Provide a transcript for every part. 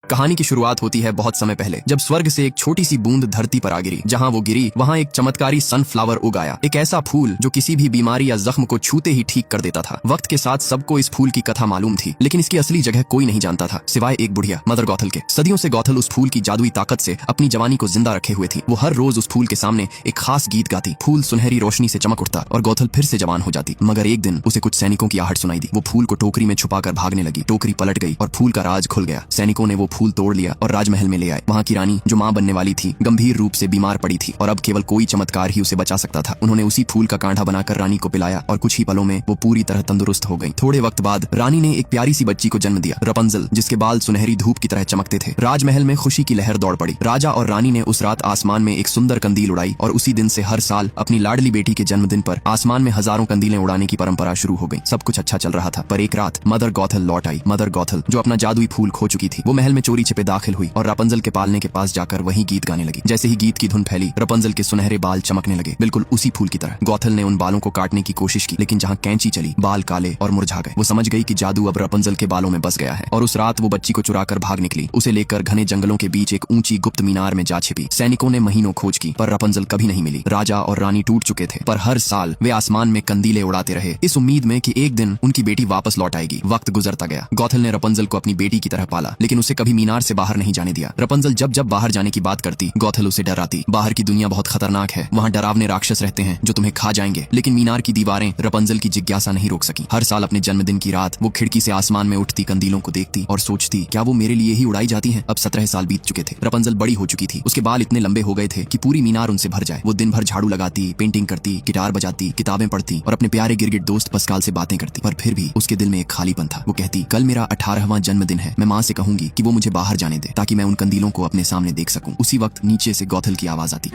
कहानी की शुरुआत होती है बहुत समय पहले, जब स्वर्ग से एक छोटी सी बूंद धरती पर आ गिरी। जहाँ वो गिरी वहाँ एक चमत्कारी सनफ्लावर उगाया, एक ऐसा फूल जो किसी भी बीमारी या जख्म को छूते ही ठीक कर देता था। वक्त के साथ सबको इस फूल की कथा मालूम थी, लेकिन इसकी असली जगह कोई नहीं जानता था सिवाय एक बुढ़िया मदर गौथल के। सदियों से गौथल उस फूल की जादुई ताकत से अपनी जवानी को जिंदा रखे हुए थी। वो हर रोज उस फूल के सामने एक खास गीत गाती, फूल सुनहरी रोशनी से चमक उठता और गौथल फिर से जवान हो जाती। मगर एक दिन उसे कुछ सैनिकों की आहट सुनाई दी। वो फूल को टोकरी में छुपाकर भागने लगी। टोकरी पलट गई और फूल का राज खुल गया। सैनिकों ने वो फूल तोड़ लिया और राजमहल में ले आए। वहाँ की रानी, जो माँ बनने वाली थी, गंभीर रूप से बीमार पड़ी थी और अब केवल कोई चमत्कार ही उसे बचा सकता था। उन्होंने उसी फूल का कांढा बनाकर रानी को पिलाया और कुछ ही पलों में वो पूरी तरह तंदुरुस्त हो गई। थोड़े वक्त बाद रानी ने एक प्यारी सी बच्ची को जन्म दिया, रपंजल, जिसके बाल सुनहरी धूप की तरह चमकते थे। राजमहल में खुशी की लहर दौड़ पड़ी। राजा और रानी ने उस रात आसमान में एक सुंदर कंदील उड़ाई और उसी दिन से हर साल अपनी लाडली बेटी के जन्मदिन पर आसमान में हजारों कंदीलें उड़ाने की परंपरा शुरू हो गई। सब कुछ अच्छा चल रहा था, पर एक रात मदर गौथल लौट आई। मदर गौथल, जो अपना जादुई फूल खो चुकी थी, वो महल में चोरी छिपे दाखिल हुई और रापंजल के पालने के पास जाकर वही गीत गाने लगी। जैसे ही गीत की धुन फैली, रापंजल के सुनहरे बाल चमकने लगे, बिल्कुल उसी फूल की तरह। गौथल ने उन बालों को काटने की कोशिश की, लेकिन जहाँ कैंची चली, बाल काले और मुरझा गए। वो समझ गई कि जादू अब रापंजल के बालों में बस गया है और उस रात वो बच्ची को चुराकर भाग निकली। उसे लेकर घने जंगलों के बीच एक ऊंची गुप्त मीनार में जा छिपी। सैनिकों ने महीनों खोज की, पर रापंजल कभी नहीं मिली। राजा और रानी टूट चुके थे, पर हर साल वे आसमान में कंदीले उड़ाते रहे, इस उम्मीद में कि एक दिन उनकी बेटी वापस लौट आएगी। वक्त गुजरता गया। गौथल ने रापंजल को अपनी बेटी की तरह पाला, लेकिन उसे कभी मीनार से बाहर नहीं जाने दिया। रापंजल जब जब बाहर जाने की बात करती, गौथल उसे डराती। बाहर की दुनिया बहुत खतरनाक है, वहाँ डरावने राक्षस रहते हैं जो तुम्हें खा जाएंगे। लेकिन मीनार की दीवारें रापंजल की जिज्ञासा नहीं रोक सकी। हर साल अपने जन्मदिन की रात वो खिड़की से आसमान में उठती कंदीलों को देखती और सोचती, क्या वो मेरे लिए ही उड़ाई जाती हैं? अब 17 साल बीत चुके थे। रापंजल बड़ी हो चुकी थी। उसके बाल इतने लंबे हो गए थे कि पूरी मीनार उनसे भर जाए। वो दिन भर झाड़ू लगाती, पेंटिंग करती, गिटार बजाती, किताबें पढ़ती और अपने प्यारे गिरगिट दोस्त पस्काल से बातें करती। पर फिर भी उसके दिल में एक खालीपन था। वो कहती, कल मेरा 18वां जन्मदिन है, मैं माँ से कहूंगी कि वो मुझे बाहर जाने दे, ताकि मैं उन कंदीलों को अपने सामने देख सकूं। उसी वक्त नीचे से गौथल की आवाज आती।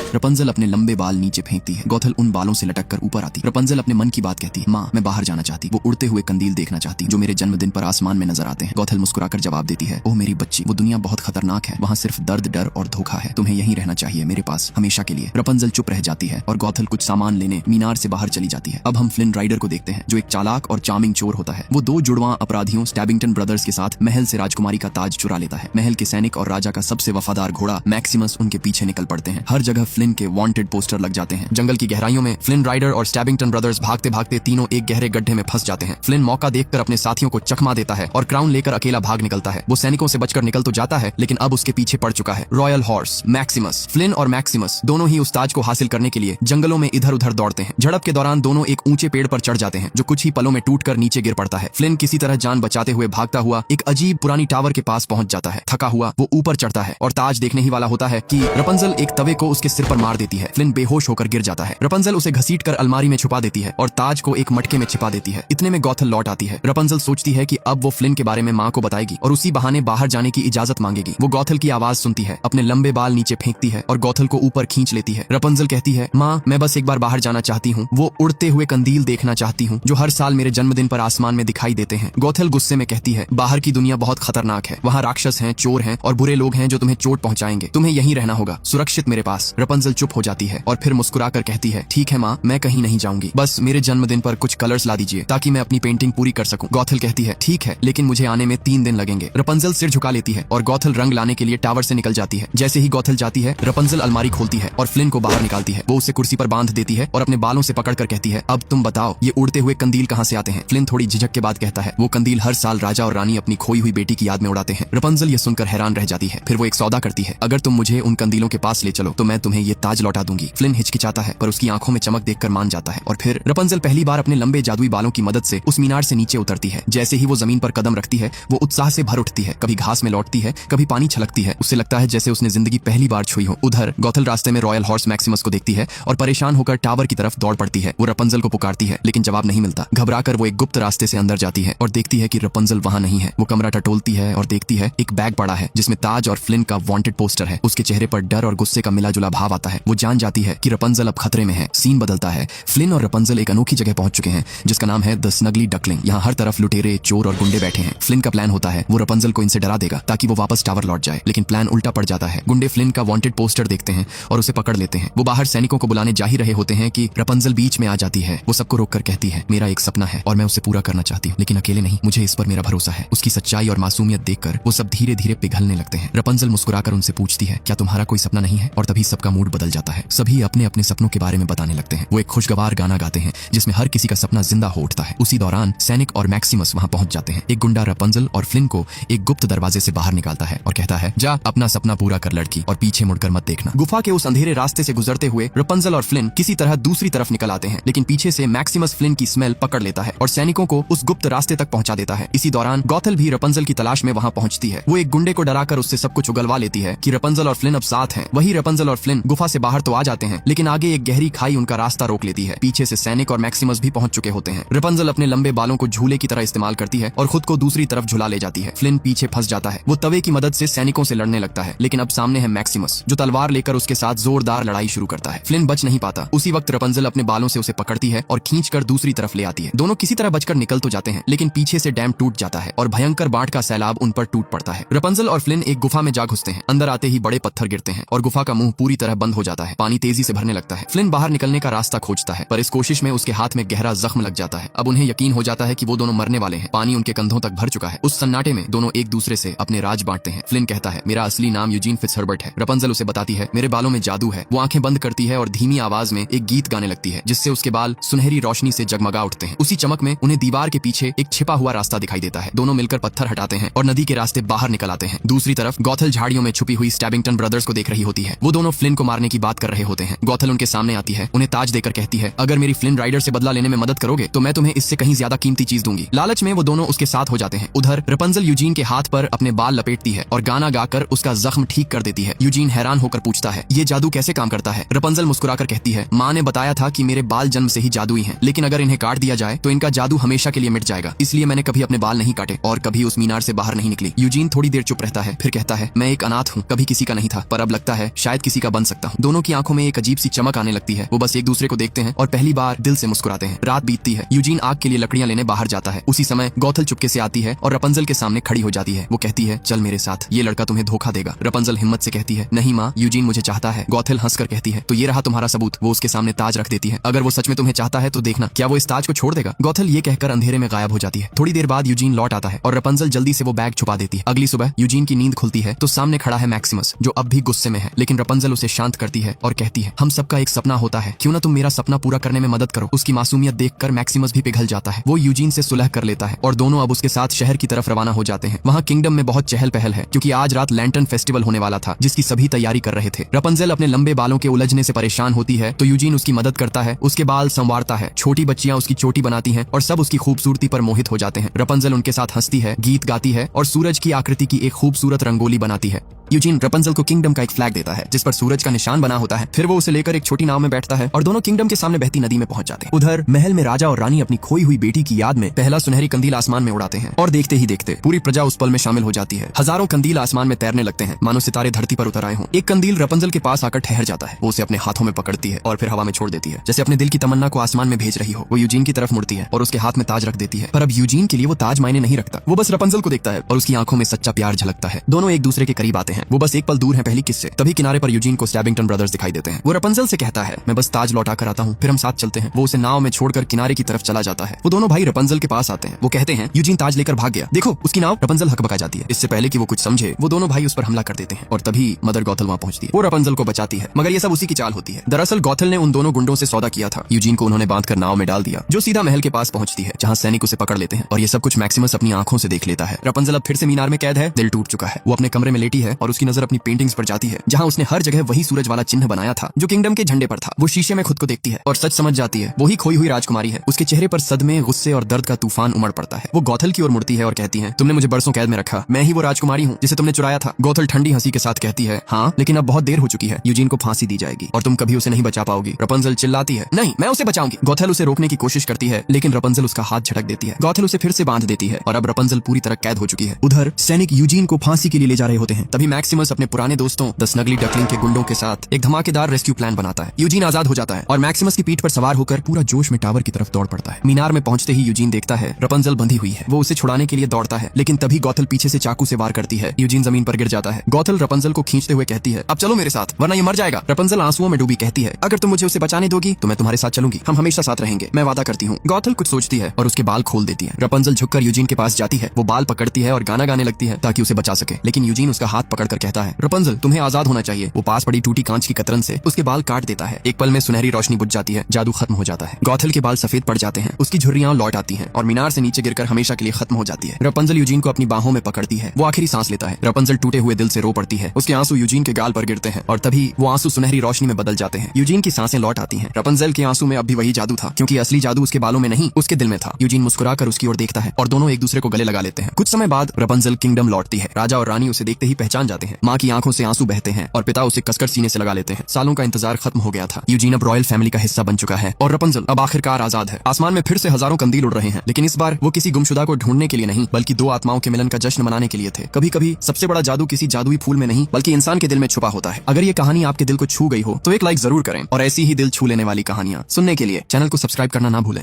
रापंजल अपने लंबे बाल नीचे फेंकती है। गौथल उन बालों से लटक कर ऊपर आती। रापंजल अपने मन की बात कहती, माँ, मैं बाहर जाना चाहती, वो उड़ते हुए कंदील देखना चाहती जो मेरे जन्मदिन पर आसमान में नजर आते हैं। गौथल मुस्कुराकर जवाब देती है, ओह मेरी बच्ची, वो दुनिया बहुत खतरनाक है, वहाँ सिर्फ दर्द, डर और धोखा है। तुम्हें यहीं रहना चाहिए, मेरे पास हमेशा के लिए। रापंजल चुप रह जाती है और गौथल कुछ सामान लेने मीनार से बाहर चली जाती है। अब हम फ्लिन राइडर को देखते हैं, जो एक चालाक और चार्मिंग चोर होता है। वो दो जुड़वां अपराधियों स्टैबिंगटन ब्रदर्स के साथ महल से राजकुमारी का ताज चुरा लेता है। महल के सैनिक और राजा का सबसे वफादार घोड़ा मैक्सिमस उनके पीछे निकल पड़ते हैं। हर जगह फ्लिन के वांटेड पोस्टर लग जाते हैं। जंगल की गहराइयों में फ्लिन राइडर और स्टैबिंगटन ब्रदर्स भागते भागते तीनों एक गहरे गड्ढे में फंस जाते हैं। फ्लिन मौका देखकर अपने साथियों को चकमा देता है और क्राउन लेकर अकेला भाग निकलता है। वो सैनिकों से बचकर निकल तो जाता है, लेकिन अब उसके पीछे पड़ चुका है रॉयल हॉर्स मैक्सिमस। फ्लिन और मैक्सिमस दोनों ही उस ताज को हासिल करने के लिए जंगलों में इधर उधर दौड़ते हैं। झड़प के दौरान दोनों एक ऊंचे पेड़ पर चढ़ जाते हैं, जो कुछ ही पलों में टूटकर नीचे गिर पड़ता है। फ्लिन किसी तरह जान बचाते हुए भागता हुआ एक अजीब पुरानी टावर के पास पहुंच जाता है। थका हुआ वो ऊपर चढ़ता है और ताज देखने ही वाला होता है कि रापंजल एक तवे को उसके सिर पर मार देती है। फ्लिन बेहोश होकर गिर जाता है। रापंजल उसे घसीटकर अलमारी में छुपा देती है और ताज को एक मटके में छिपा देती है। इतने में गौथल लौट आती है। रापंजल सोचती है कि अब वो फ्लिन के बारे में माँ को बताएगी और उसी बहाने बाहर जाने की इजाजत मांगेगी। वो गौथल की आवाज सुनती है, अपने लंबे बाल नीचे फेंकती है और गौथल को ऊपर खींच लेती है। रापंजल कहती है, माँ, मैं बस एक बार बाहर जाना चाहती हूँ, वो उड़ते हुए कंदील देखना चाहती हूँ जो हर साल मेरे जन्मदिन पर आसमान में दिखाई देते हैं। गौथल गुस्से में कहती है, बाहर की दुनिया बहुत खतरनाक है, वहाँ राक्षस हैं, चोर हैं और बुरे लोग हैं जो तुम्हें चोट पहुंचाएंगे। तुम्हें यहीं रहना होगा, सुरक्षित मेरे पास। रापंजल चुप हो जाती है और फिर मुस्कुराकर कहती है, ठीक है माँ, मैं कहीं नहीं जाऊंगी, बस मेरे जन्मदिन पर कुछ कलर्स ला दीजिए ताकि मैं अपनी पेंटिंग पूरी कर सकूं। गौथल कहती है, ठीक है, लेकिन मुझे आने में 3 दिन लगेंगे। रापंजल सिर झुका लेती है और गौथल रंग लाने के लिए टावर से निकल जाती है। जैसे ही गौथल जाती है, रापंजल अलमारी खोलती है और फ्लिन को बाहर निकालती है। वो उसे कुर्सी पर बांध देती है और अपने बालों से पकड़कर कहती है, अब तुम बताओ, ये उड़ते हुए कंदील कहाँ से आते हैं? फ्लिन थोड़ी झिझक के बाद कहता है, वो कंदील हर साल राजा और रानी अपनी खोई हुई बेटी की याद में उड़ाते हैं। रापंजल ये सुनकर हैरान रह जाती है। फिर वो एक सौदा करती है, अगर तुम मुझे उन कंदीलों के पास ले चलो तो मैं तुम्हें ये ताज लौटा दूंगी। फ्लिन हिचकिचाता है, पर उसकी आंखों में चमक देखकर मान जाता है और फिर रापंजल पहली बार अपने लंबे जादुई बालों की मदद से उस मीनार से नीचे उतरती है। जैसे ही वो जमीन पर कदम रखती है, वो उत्साह से भर उठती है। कभी घास में लौटती है, कभी पानी छलकती है। उससे लगता है जैसे उसने जिंदगी पहली बार छुई हो। उधर गौथल रास्ते में रॉयल हॉर्स मैक्सिमस को देखती है और परेशान होकर टावर की तरफ दौड़ पड़ती है। वो रापंजल को पुकारती है, लेकिन जवाब नहीं मिलता। घबराकर वो एक गुप्त रास्ते से अंदर जाती है और देखती है कि रापंजल वहाँ नहीं है। वो कमरा टटोलती है और देखती है एक बैग पड़ा है जिसमें ताज और फ्लिन का वांटेड पोस्टर है। उसके चेहरे पर डर और गुस्से का मिला जुला भाव आता है। वो जान जाती है कि रपंजल अब खतरे में है। सीन बदलता है। फ्लिन और रपंजल एक अनोखी जगह पहुंच चुके हैं जिसका नाम है द स्नगली डकलिंग। यहाँ हर तरफ लुटेरे, चोर और गुंडे बैठे हैं। फ्लिन का प्लान होता है वो रपंजल को इनसे डरा देगा ताकि वो वापस टावर लौट जाए, लेकिन प्लान उल्टा पड़ जाता है। गुंडे फ्लिन का वांटेड पोस्टर देखते हैं और उसे पकड़ लेते हैं। वो बाहर सैनिकों को बुलाने जा ही रहे होते हैं कि रपंजल बीच में आ जाती है। वो सबको रोककर कहती है, मेरा एक सपना है और मैं उसे पूरा करना चाहती हूँ, लेकिन अकेले नहीं, मुझे इस पर मेरा भरोसा है। उसकी सच्चाई और मासूमियत देखकर वो सब धीरे धीरे पिघलने लगते हैं। रपंजल मुस्कुराकर उनसे पूछती है, क्या तुम्हारा कोई सपना नहीं है? और तभी सबका मूड बदल जाता है। सभी अपने अपने सपनों के बारे में बताने लगते हैं। वो एक खुशगवार गाना गाते हैं जिसमें हर किसी का सपना जिंदा हो उठता है। उसी दौरान सैनिक और मैक्सिमस वहां पहुंच जाते हैं। एक गुंडा रपंजल और फ्लिन को एक गुप्त दरवाजे से बाहर निकालता है और कहता है, जा अपना सपना पूरा कर लड़की, और पीछे मुड़कर मत देखना। गुफा के उस अंधेरे रास्ते से गुजरते हुए रपंजल और फ्लिन किसी तरह दूसरी तरफ निकल आते हैं, लेकिन पीछे से मैक्सिमस फ्लिन की स्मेल पकड़ लेता है और सैनिकों को उस गुप्त रास्ते तक पहुंचा देता है। इसी दौरान गॉथल भी रपंजल की तलाश में वहां पहुंचती है। वो एक गुंडे को डराकर उससे सब कुछ उगलवा लेती है कि रपंजल और फ्लिन अब साथ हैं। वही रपंजल और फ्लिन गुफा से बाहर तो आ जाते हैं, लेकिन आगे एक गहरी खाई उनका रास्ता रोक लेती है। पीछे से सैनिक और मैक्सिमस भी पहुंच चुके होते हैं। रपंजल अपने लंबे बालों को झूले की तरह इस्तेमाल करती है और खुद को दूसरी तरफ झुला ले जाती है। फ्लिन पीछे फंस जाता है। वो तवे की मदद से सैनिकों से लड़ने लगता है, लेकिन अब सामने है मैक्सिमस जो तलवार लेकर उसके साथ जोरदार लड़ाई शुरू करता है। फ्लिन बच नहीं पाता। उसी वक्त रपंजल अपने बालों से उसे पकड़ती है और खींचकर दूसरी तरफ ले आती है। दोनों किसी तरह बचकर निकल तो जाते हैं, लेकिन पीछे से डैम टूट जाता है और भयंकर बाढ़ का सैलाब उन पर टूट पड़ता है। रपंजल और फ्लिन एक गुफा में जा घुसते हैं। अंदर आते ही बड़े पत्थर गिरते हैं और गुफा का मुंह पूरी तरह बंद हो जाता है। पानी तेजी से भरने लगता है। फ्लिन बाहर निकलने का रास्ता खोजता है, पर इस कोशिश में उसके हाथ में गहरा जख्म लग जाता है। अब उन्हें यकीन हो जाता है कि वो दोनों मरने वाले हैं। पानी उनके कंधों तक भर चुका है। उस सन्नाटे में दोनों एक दूसरे से अपने राज बांटते हैं। फ्लिन कहता है, मेरा असली नाम यूजीन फिट्जहर्बर्ट है। रपंजल उसे बताती है, मेरे बालों में जादू है। वो आंखें बंद करती है और धीमी आवाज में एक गीत गाने लगती है, जिससे उसके बाल सुनहरी रोशनी से जगमगा उठते हैं। उसी चमक में उन्हें दीवार के पीछे एक छिपा हुआ रास्ता दिखाई देता है। दोनों मिलकर पत्थर हटाते हैं और नदी के रास्ते बाहर निकल आते हैं। दूसरी तरफ गॉथल झाड़ियों में छुपी हुई स्टैबिंगटन ब्रदर्स को देख रही होती है। वो दोनों फ्लिन को मारने की बात कर रहे होते हैं। गॉथल उनके सामने आती है, उन्हें ताज देकर कहती है, अगर मेरी फ्लिन राइडर से बदला लेने में मदद करोगे तो मैं तुम्हें इससे कहीं ज्यादा कीमती चीज दूंगी। लालच में वो दोनों उसके साथ हो जाते हैं। उधर रपंजल यूजीन के हाथ पर अपने बाल लपेटती है और गाना गाकर उसका जख्म ठीक कर देती है। यूजीन हैरान होकर पूछता है, ये जादू कैसे काम करता है? रपंजल मुस्कुराकर कहती है, माँ ने बताया था कि मेरे बाल जन्म से ही जादुई हैं, लेकिन अगर इन्हें काट दिया जाए तो इनका जादू हमेशा के लिए मिट जाएगा। इसलिए मैंने कभी अपने बाल नहीं काटे और कभी उस मीनार से बाहर नहीं निकली। यूजीन थोड़ी देर चुप रहता है, फिर कहता है, मैं एक अनाथ हूँ, कभी किसी का नहीं था, पर अब लगता है शायद किसी का बन सकता हूँ। दोनों की आंखों में एक अजीब सी चमक आने लगती है। वो बस एक दूसरे को देखते हैं और पहली बार दिल से मुस्कुराते हैं। रात बीतती है। यूजीन आग के लिए लकड़ियां लेने बाहर जाता है। उसी समय गॉथल चुपके से आती है और रपंजल के सामने खड़ी हो जाती है। वो कहती है, चल मेरे साथ, ये लड़का तुम्हें धोखा देगा। रपंजल हिम्मत से कहती है, नहीं माँ, यूजीन मुझे चाहता है। गॉथल हंसकर कहती है, तो ये रहा तुम्हारा सबूत। वो उसके सामने ताज रख देती है। अगर वो सच में तुम्हें चाहता है तो देखना क्या वो इस ताज को छोड़ देगा। गॉथल ये कहकर अंधेरे में गायब हो जाती है। थोड़ी देर बाद यूजीन लौट आता है और रपंजल जल्दी से वो बैग छुपा देती है। अगली सुबह यूजीन की नींद खुलती है तो सामने खड़ा है मैक्सिमस, जो अब भी गुस्से में है, लेकिन रपंजल उसे शांत करती है और कहती है, हम सबका एक सपना होता है, क्यों ना तुम मेरा सपना पूरा करने में मदद करो। उसकी मासूमियत देखकर मैक्सिमस भी पिघल जाता है। वो यूजीन से सुलह कर लेता है और दोनों अब उसके साथ शहर की तरफ रवाना हो जाते हैं। वहाँ किंगडम में बहुत चहल पहल है, क्योंकि आज रात लैंटर्न फेस्टिवल होने वाला था, जिसकी सभी तैयारी कर रहे थे। रपंजल अपने लंबे बालों के उलझने से परेशान होती है तो यूजीन उसकी मदद करता है, उसके बाल संवारता है। छोटी बच्चियां उसकी चोटी बनाती हैं और सब उसकी खूबसूरती पर मोहित हो जाते हैं। रपंजल उनके साथ हंसती है, गीत गाती है और सूरज की आकृति की एक खूबसूरत रंगोली बनाती है। यूजीन रपंजल को किंगडम का एक फ्लैग देता है जिस पर सूरज का निशान बना होता है। फिर वो उसे लेकर एक छोटी नाव में बैठता है और दोनों किंगडम के सामने बहती नदी में पहुंच जाते हैं। उधर महल में राजा और रानी अपनी खोई हुई बेटी की याद में पहला सुनहरी कंदील आसमान में उड़ाते हैं और देखते ही देखते पूरी प्रजा उस पल में शामिल हो जाती है। हजारों कंदील आसमान में तैरने लगते हैं, मानो सितारे धरती पर उतर आए हों। एक कंदील रपंजल के पास आकर ठहर जाता है। वो उसे अपने हाथों में पकड़ती है और फिर हवा में छोड़ देती है, जैसे अपने दिल की तमन्ना को आसमान में भेज रही हो। वो यूजीन की तरफ मुड़ती है और उसके हाथ में ताज रख देती है, पर अब यूजीन के लिए वो ताज मायने नहीं रखता। वो बस रपंजल को देखता है और उसकी आंखों में सच्चा प्यार झलकता है। दोनों एक दूसरे के करीब आते हैं। वो बस एक पल दूर है पहली किस से। तभी किनारे पर यूजीन को स्टैबिंगटन ब्रदर्स दिखाई देते हैं। वो रपंजल से कहता है, मैं बस ताज लौटा कर आता हूँ, फिर हम साथ चलते हैं। वो उसे नाव में छोड़कर किनारे की तरफ चला जाता है। वो दोनों भाई रपंजल के पास आते हैं। वो कहते हैं, यूजीन ताज लेकर भाग गया, देखो उसकी नाव। रपंजल हकबका जाती है। इससे पहले कि वो कुछ समझे, वो दोनों भाई उस पर हमला कर देते हैं और तभी मदर गॉथल वहाँ पहुंचती है। वो रपंजल को बचाती है, मगर ये सब उसी की चाल होती है। दरअसल गॉथल ने उन दोनों गुंडों से सौदा किया था। यूजीन को उन्होंने बांधकर नाव में डाल दिया, जो सीधा महल के पास पहुंचती है, जहाँ सैनिक उसे पकड़ लेते हैं और ये सब कुछ मैक्सिमस अपनी आंखों से देख लेता है। रपंजल अब फिर से मीनार में कैद है, दिल टूट चुका है। वो अपने कमरे में लेटी है और उसकी नजर अपनी पेंटिंग्स पर जाती है, जहाँ उसने हर जगह वही सूरज वाला चिन्ह बनाया था जो किंगडम के झंडे पर था। वो शीशे में खुद को देखती है और सच समझ जाती है, वही खोई हुई राजकुमारी है। उसके चेहरे पर सदमे, गुस्से और दर्द का तूफान उमड़ पड़ता है। वो गॉथल की ओर मुड़ती है और कहती है, तुमने मुझे बरसों कैद में रखा, मैं ही वो राजकुमारी हूँ जिसे तुमने चुराया था। गॉथल ठंडी हंसी के साथ कहती है, हाँ, लेकिन अब बहुत देर हो चुकी है। यूजीन को फांसी दी जाएगी और तुम कभी उसे नहीं बचा पाओगी। रपंजल चिल्लाती है, नहीं, मैं उसे बचाऊंगी। गॉथल उसे रोकने की कोशिश करती है, लेकिन रपंजल उसका हाथ झटक देती है। गॉथल उसे फिर से बांध देती है और अब रपंजल पूरी तरह कैद हो चुकी है। उधर सैनिक यूजीन को फांसी के लिए ले जा रहे होते हैं। तभी मैक्सिमस अपने पुराने दोस्तों द स्नगली डकलिंग के गुंडों के साथ एक धमाकेदार रेस्क्यू प्लान बनाता है। यूजीन आजाद हो जाता है और मैक्सिमस की पीठ पर सवार होकर पूरा जोश में टावर की तरफ दौड़ पड़ता है। मीनार में पहुंचते ही यूजीन देखता है रपंजल बंधी हुई है। वो उसे छुड़ाने के लिए दौड़ता है, लेकिन तभी गौथल पीछे से चाकू से वार करती है। यूजीन जमीन पर गिर जाता है। गौथल रपंजल को खींचते हुए कहती है, अब चलो मेरे साथ, वरना ये मर जाएगा। रपंजल आंसुओं में डूबी कहती है, अगर तुम मुझे उसे बचाने दोगी तो मैं तुम्हारे साथ चलूंगी, हम हमेशा साथ रहेंगे, मैं वादा करती हूँ। गौथल कुछ सोचती है और उसके बाल खोल देती है। रपंजल झुककर यूजीन के पास जाती है, वो बाल पकड़ती है और गाना गाने लगती है ताकि उसे बचा सके, लेकिन यूजीन उसका हाथ पकड़कर कहता है, रपंजल तुम्हें आजाद होना चाहिए। वो पास पड़ी टूटी कांच की कतरन से उसके बाल काट देता है। एक पल में सुनहरी रोशनी बुझ जाती है, जादू खत्म हो जाता है। गौथल के बाल सफेद पड़ जाते हैं, उसकी झुर्रियां लौट आती हैं और मीनार से नीचे गिरकर हमेशा के लिए खत्म हो जाती है। रपंजल यूजीन को अपनी बाहों में पकड़ती है, वो आखिरी सांस लेता है। रपंजल टूटे हुए दिल से रो पड़ती है, उसके आंसू यूजीन के गाल पर गिरते हैं और तभी वो आंसू सुनहरी रोशनी में बदल जाते हैं। यूजीन की सांसें लौट आती हैं। रपंजल के आंसू में अब भी वही जादू था, क्योंकि असली जादू उसके बालों में नहीं, उसके दिल में था। यूजीन मुस्कुराकर उसकी ओर देखता है और दोनों एक दूसरे को गले लगा लेते हैं। कुछ समय बाद रपंजल किंगडम लौटती है। राजा और रानी उसे देखते ही पहचान जाते हैं। माँ की आंखों से आंसू बहते हैं और पिता उसे कसकर सीने से लगा लेते हैं। सालों का इंतजार खत्म हो गया था। यूजीन अब रॉयल फैमिली का हिस्सा बन चुका है और रपंजल अब आखिरकार आजाद है। आसमान में फिर से हजारों कंदील उड़ रहे हैं, लेकिन इस बार वो किसी गुमशुदा को ढूंढने के लिए नहीं, बल्कि दो आत्माओं के मिलन का जश्न मनाने के लिए थे। कभी कभी सबसे बड़ा जादू किसी जादुई फूल में नहीं, बल्कि इंसान के दिल में छुपा होता है। अगर ये कहानी आपके दिल को छू गई हो तो एक लाइक जरूर करें और ऐसी ही दिल छू लेने वाली कहानियां सुनने के लिए चैनल को सब्सक्राइब करना ना भूलें।